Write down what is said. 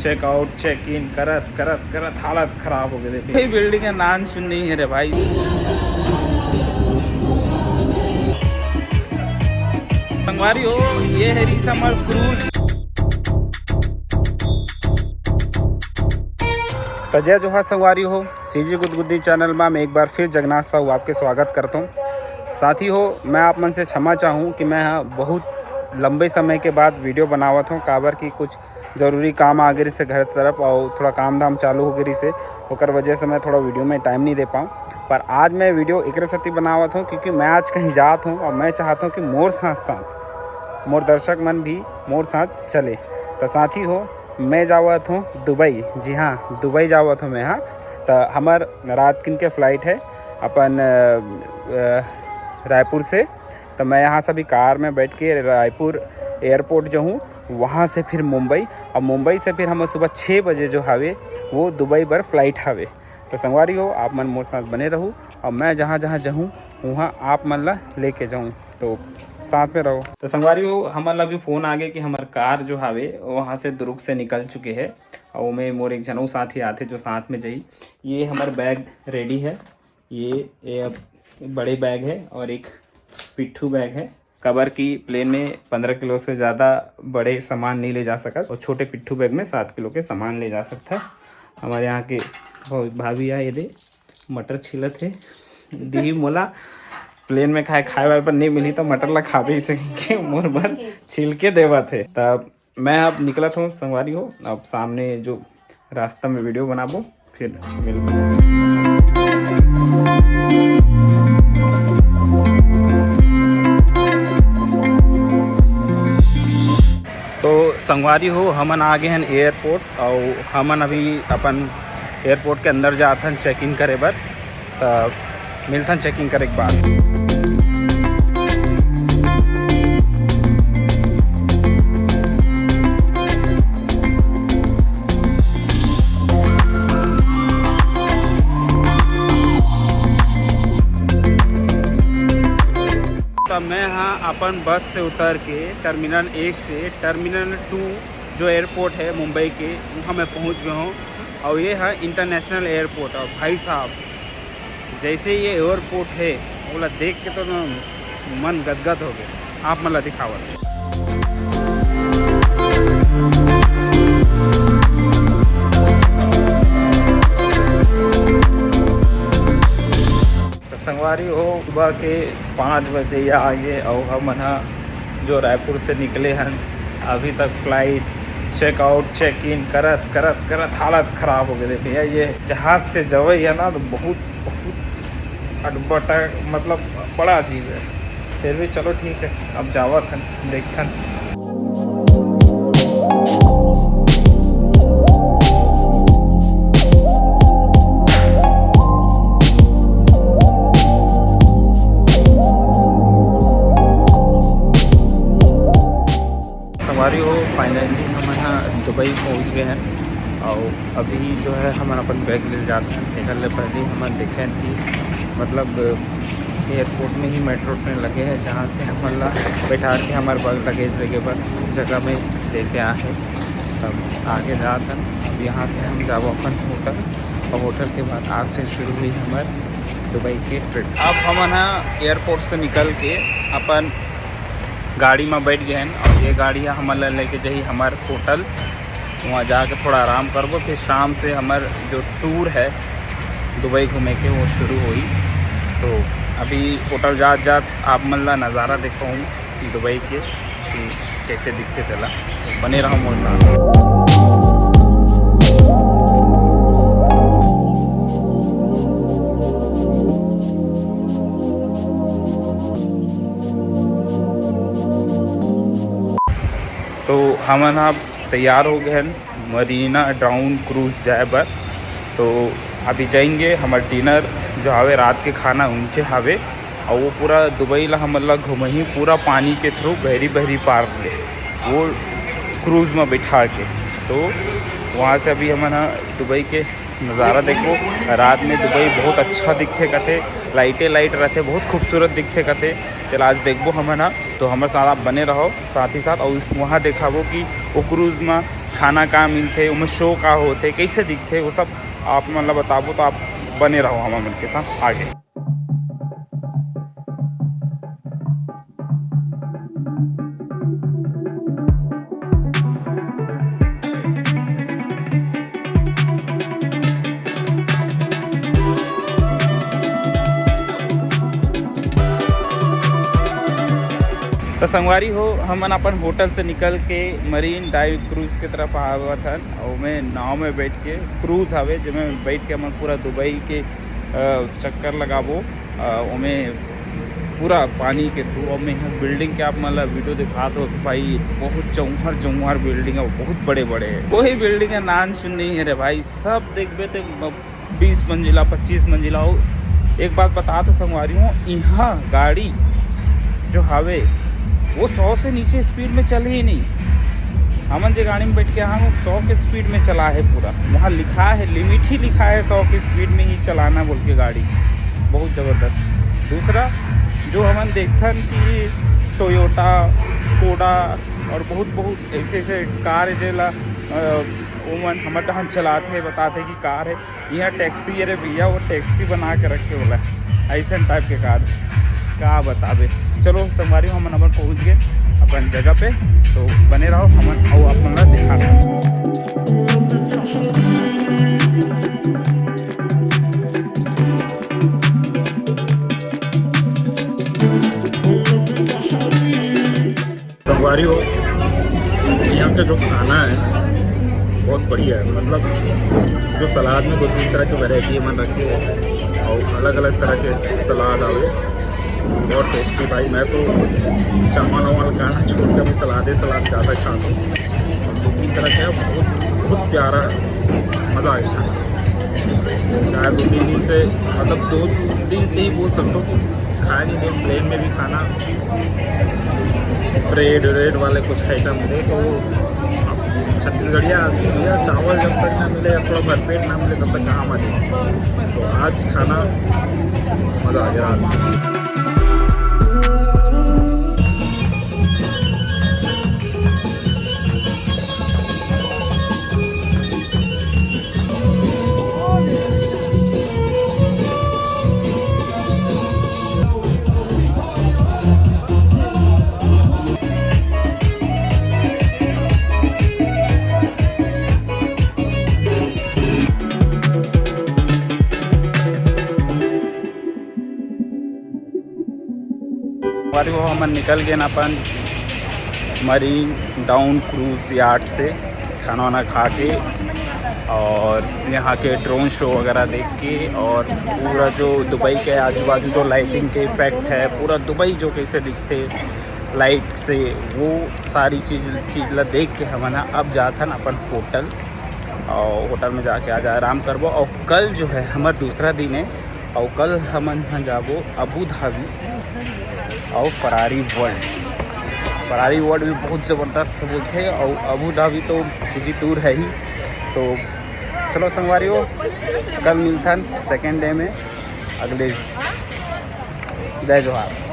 Checkout check in करत करत करत हालत खराब हो गई थी। बिल्डिंग का नाम सुन नहीं है रे भाई। संगवारी हो, ये है रीसमर क्रूज। तो जय जोहार संगवारी हो, सीजी गुदगुदी चैनल में मैं एक बार फिर जगन्नाथ साहू आपके स्वागत करता हूँ। साथी हो, मैं आप मन से क्षमा चाहूँ कि मैं बहुत लंबे समय के बाद वीडियो बनावत हूँ। काबर की कुछ ज़रूरी काम आ गई से घर तरफ और थोड़ा काम धाम चालू हो गई से होकर वजह से मैं थोड़ा वीडियो में टाइम नहीं दे पाऊँ। पर आज मैं वीडियो एक सती बनावत हूँ क्योंकि मैं आज कहीं जात हूँ और मैं चाहता हूँ कि मोर साथ साथ मोर दर्शक मन भी मोर साथ चले। तो साथी हो, मैं जावत हूँ दुबई। जी हाँ, दुबई जावत हूँ मैं। हाँ, तो हमार रात किन के फ़्लाइट है अपन रायपुर से। तो मैं यहाँ से अभी कार में बैठ के रायपुर एयरपोर्ट जो हूँ, वहाँ से फिर मुंबई, और मुंबई से फिर हम सुबह 6 बजे जो हवे वो दुबई पर फ़्लाइट हवे। तो संगवारी हो, आप मन मोर साथ बने रहूँ और मैं जहाँ जहाँ जाऊँ वहाँ आप मन ला लेके जाऊँ, तो साथ में रहो। तो संगवारी हो, हमारा अभी फ़ोन आ गया कि हमार कार जो हवे वहाँ से दुर्ग से निकल चुके हैं और मैं मोर एक जनऊ साथी आते जो साथ में जाई। ये हमार बैग रेडी है, ये बड़े बैग है और एक पिट्ठू बैग है। कबर की प्लेन में 15 किलो से ज़्यादा बड़े सामान नहीं ले जा सकता और छोटे पिट्ठू बैग में 7 किलो के सामान ले जा सकता है। हमारे यहाँ के भाभी आए, ये दे मटर छिलत है दी मोला। प्लेन में खाए वाले पर नहीं मिली तो मटर ला खा भी सकेंगे, मोर भर छिल के देवा थे। तब मैं अब निकला था संगवारी हो, अब सामने जो रास्ता में वीडियो बनाबो फिर मिलूँ। तो संगवारी हो, हमन आ गए हैं एयरपोर्ट और हमन अभी अपन एयरपोर्ट के अंदर जाथन चेक इन करे बर। मिलथन चेक इन करे के बाद। तब मैं यहाँ अपन बस से उतर के टर्मिनल 1 से टर्मिनल 2 जो एयरपोर्ट है मुंबई के, वहाँ मैं पहुँच गया हूँ और ये है इंटरनेशनल एयरपोर्ट। और भाई साहब, जैसे ये एयरपोर्ट है बोला देख के तो मन गदगद हो गया। आप मतलब दिखावत संगवारी हो, सुबह के 5 बजे या आगे और हम जो रायपुर से निकले हैं अभी तक फ़्लाइट चेकआउट चेक इन करत करत करत हालत ख़राब हो गई भैया। ये जहाज़ से जवई है ना तो बहुत अटबटा, मतलब बड़ा अजीब है। फिर भी चलो ठीक है, अब जावत हन देखथन। संगवारी हो, फाइनली हम यहाँ दुबई पहुँच गए हैं और अभी जो है हम अपन बैग ले जाते हैं। देखने पहले हम देखें कि मतलब एयरपोर्ट में ही मेट्रो ट्रेन लगे हैं जहाँ से हम बैठा के हमारे बैग लगेज लगे पर जगह में लेके आए हैं। तब आगे जाते हैं। अब यहाँ से हम जाओ अपन होटल और होटल के बाद आज से शुरू हुई हमारे दुबई की ट्रिप। अब हम एयरपोर्ट से निकल के अपन गाड़ी में बैठ गए हैं और ये गाड़ी हमारे लेके जाइए हमारे होटल। वहाँ जाकर थोड़ा आराम करबो, फिर शाम से हमार जो टूर है दुबई घूमे के वो शुरू हुई। तो अभी होटल जात आप मन ला नज़ारा दिखाऊँ दुबई के कि कैसे दिखते चला। तो बने रहो मोर साथ। तो हम अब तैयार हो गए हैं मरीना डाउन क्रूज़ जाए बर। तो अभी जाएंगे, हमारा डिनर जो हवे रात के खाना ऊँचे हवे और वो पूरा दुबई ला हमला घुमही पूरा पानी के थ्रू बहरी पार ले वो क्रूज़ में बैठा के। तो वहाँ से अभी हम ना दुबई के नज़ारा देखो। रात में दुबई बहुत अच्छा दिखते कथे, लाइटें लाइट रहते, बहुत खूबसूरत दिखते कथे। चल आज देखबो हम ना, तो हमारे साथ आप बने रहो साथ ही साथ। और वहाँ देखाबो कि वो क्रूज़ में खाना का मिलते, उनमें शो का होते, कैसे दिखते, वो सब आप मतलब बताबो। तो आप बने रहो हमारे मन के साथ आगे। तो संगवारी हो, हम अपन होटल से निकल के मरीन ड्राइव क्रूज़ की तरफ आवत हन। और मैं नाव में बैठ के, क्रूज़ हवे जिसमें बैठ के हम पूरा दुबई के चक्कर लगाबो। उमें पूरा पानी के थ्रू। और मैं यहाँ बिल्डिंग के आप मतलब वीडियो दिखा तो भाई बहुत चौहर बिल्डिंग है, बहुत बड़े बड़े है। वही बिल्डिंग है, नाम सुन नहीं है रे भाई। सब देखबे तो 20 मंजिला 25 मंजिला हो। एक बात बता तो संगवारी हूँ, यहाँ गाड़ी जो हवे वो 100 से नीचे स्पीड में चल ही नहीं। हमन जो गाड़ी में बैठ के हम 100 के स्पीड में चला है पूरा। वहाँ लिखा है, लिमिट ही लिखा है 100 की स्पीड में ही चलाना बोल के गाड़ी। बहुत ज़बरदस्त। दूसरा जो हमन देखथन कि टोयोटा, स्कोडा और बहुत ऐसे ऐसे कार जेला ओमन हमर डहन चलाते बताते कि कार है। यहाँ टैक्सी है रे भैया, वो टैक्सी बना के रखे वाला ऐसा टाइप के कार का बतावे। चलो संगवारी हम अपन पहुँच गए अपन जगह पे, तो बने रहो हमन और अपन दिखा। संगवारी हो, यहाँ का जो खाना है बहुत बढ़िया है। मतलब जो सलाद में 2-3 तरह की वैरायटी मन रखे हैं और अलग अलग तरह के सलाद आवे, बहुत टेस्टी भाई। मैं तो चावल वावल खाना छोड़ के अभी सलाद ज़्यादा खाता हूँ। और 2-3 तरह का बहुत प्यारा मज़ा आ गया। शायद 2-3 दिन से, मतलब 2 दिन से ही बोल सकते हो कि खाया नहीं दे। प्लेन में भी खाना ब्रेड वाले कुछ आइटम मिले तो छत्तीसगढ़िया भैया चावल जब तक ना मिले या थोड़ा भरपेट ना मिले तब तक कहाँ मजे। तो आज खाना मज़ा आ गया। वो हम निकल गए ना अपन मरीन डाउन क्रूज़ यार्ड से, खाना वाना खा के और यहाँ के ड्रोन शो वगैरह देख के, और पूरा जो दुबई के आजू बाजू जो लाइटिंग के इफ़ेक्ट है, पूरा दुबई जो कैसे दिखते लाइट से, वो सारी चीज़ देख के हम ना अब जाता ना अपन होटल। और होटल में जाके आज आराम करबो। और कल जो है हमारा दूसरा दिन है, और कल हम यहाँ जाबो अबू धाबी और फरारी वर्ल्ड भी बहुत ज़बरदस्त बोलते हैं। और अबू धाबी तो सिटी टूर है ही। तो चलो संगवारी हो, कल मिलता सेकेंड डे में अगले। जय जोहार।